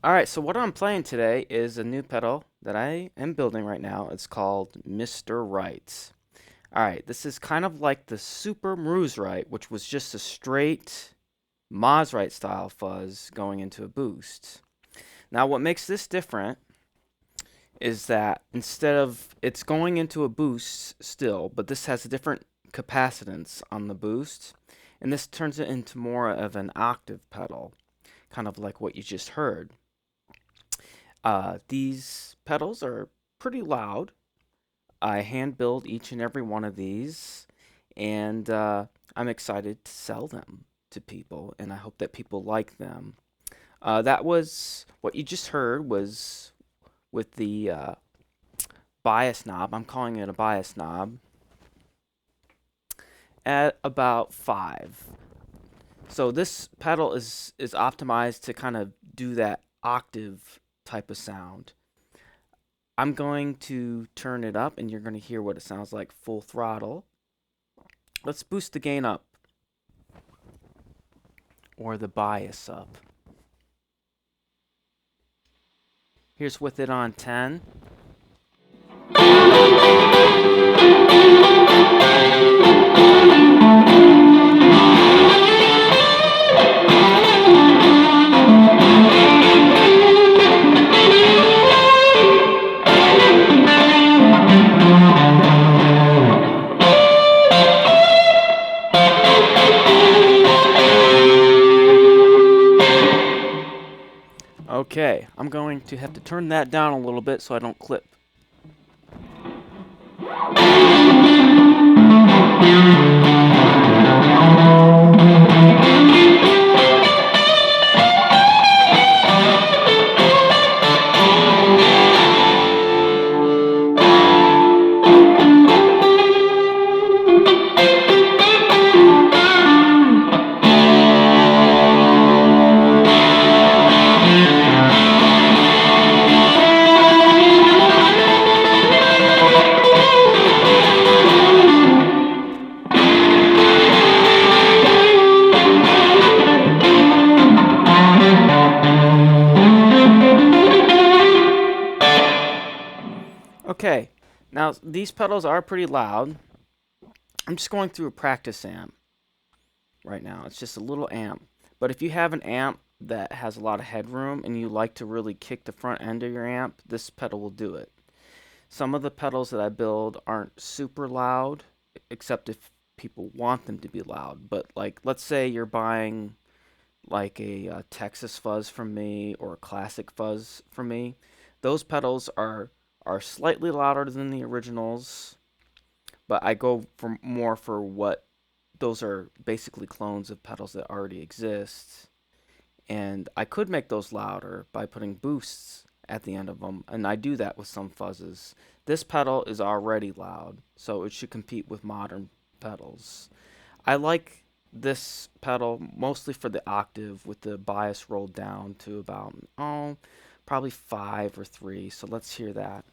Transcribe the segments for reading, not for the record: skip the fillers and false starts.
Alright, so what I'm playing today is a new pedal that I am building right now. It's called Mr. RITE. Alright, this is kind of like the Super MOSRITE, which was just a straight MOSRITE style fuzz going into a boost. Now what makes this different is that instead of it's going into a boost still, but this has a different capacitance on the boost, and this turns it into more of an octave pedal, kind of like what you just heard. These pedals are pretty loud. I hand build each and every one of these, and I'm excited to sell them to people, and I hope that people like them. That was what you just heard was with the bias knob. I'm calling it a bias knob at about 5. So this pedal is optimized to kind of do that octave type of sound. I'm going to turn it up and you're going to hear what it sounds like full throttle. Let's boost the gain up or the bias up. Here's with it on 10. Okay, I'm going to have to turn that down a little bit so I don't clip. Okay, now these pedals are pretty loud. I'm just going through a practice amp right now. It's just a little amp. But if you have an amp that has a lot of headroom and you like to really kick the front end of your amp, this pedal will do it. Some of the pedals that I build aren't super loud, except if people want them to be loud. But like, let's say you're buying like a Texas fuzz from me or a classic fuzz from me. Those pedals are slightly louder than the originals, but I go for more for what those are basically clones of pedals that already exist. And I could make those louder by putting boosts at the end of them, and I do that with some fuzzes. This pedal is already loud, so it should compete with modern pedals. I like this pedal mostly for the octave with the bias rolled down to about, probably 5 or 3, so let's hear that.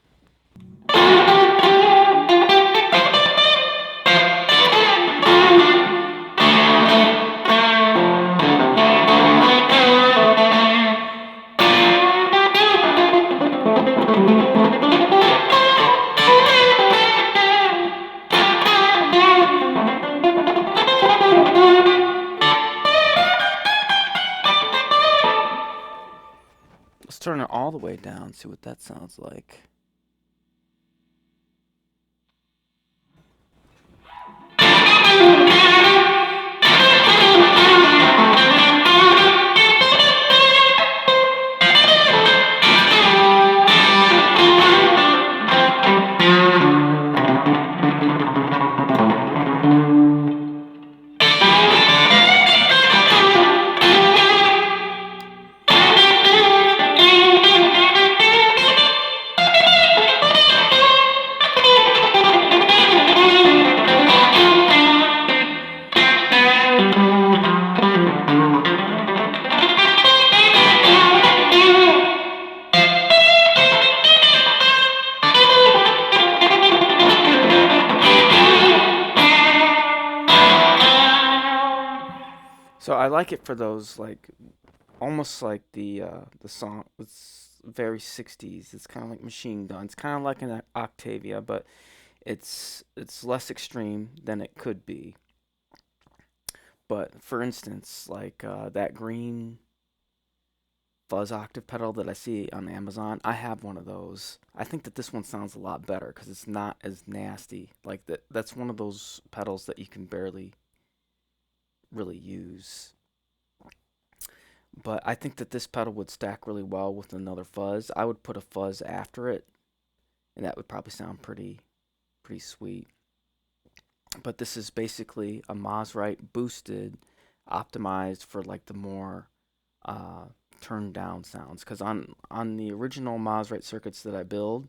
Let's turn it all the way down, see what that sounds like. So I like it for those like almost like the song. It's very 60s. It's kind of like Machine Gun. It's kind of like an Octavia, but it's less extreme than it could be. But for instance, like that green fuzz octave pedal that I see on Amazon, I have one of those. I think that this one sounds a lot better because it's not as nasty. Like that's one of those pedals that you can barely really use. But I think that this pedal would stack really well with another fuzz. I would put a fuzz after it, and that would probably sound pretty sweet. But this is basically a MOSRITE boosted, optimized for like the more uh, turned down sounds. Because on the original MOSRITE circuits that I build,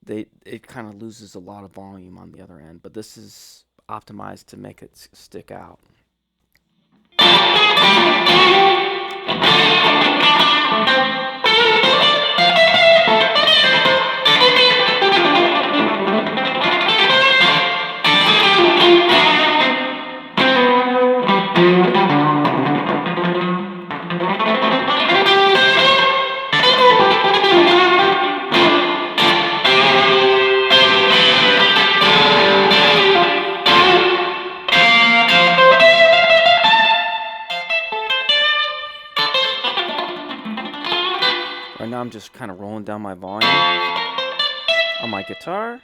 it kind of loses a lot of volume on the other end. But this is optimized to make it stick out. Right now I'm just kind of rolling down my volume on my guitar.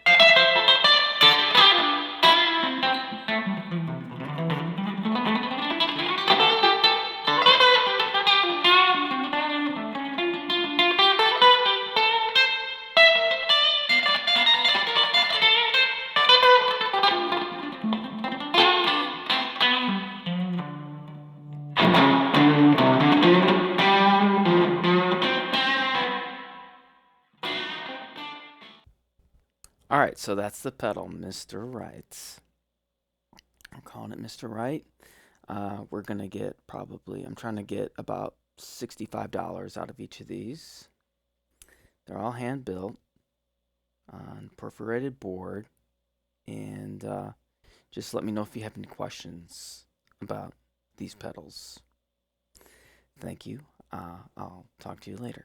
Alright, so that's the pedal, Mr. Right. I'm calling it Mr. Right. We're going to get I'm trying to get about $65 out of each of these. They're all hand built on perforated board. And just let me know if you have any questions about these pedals. Thank you. I'll talk to you later.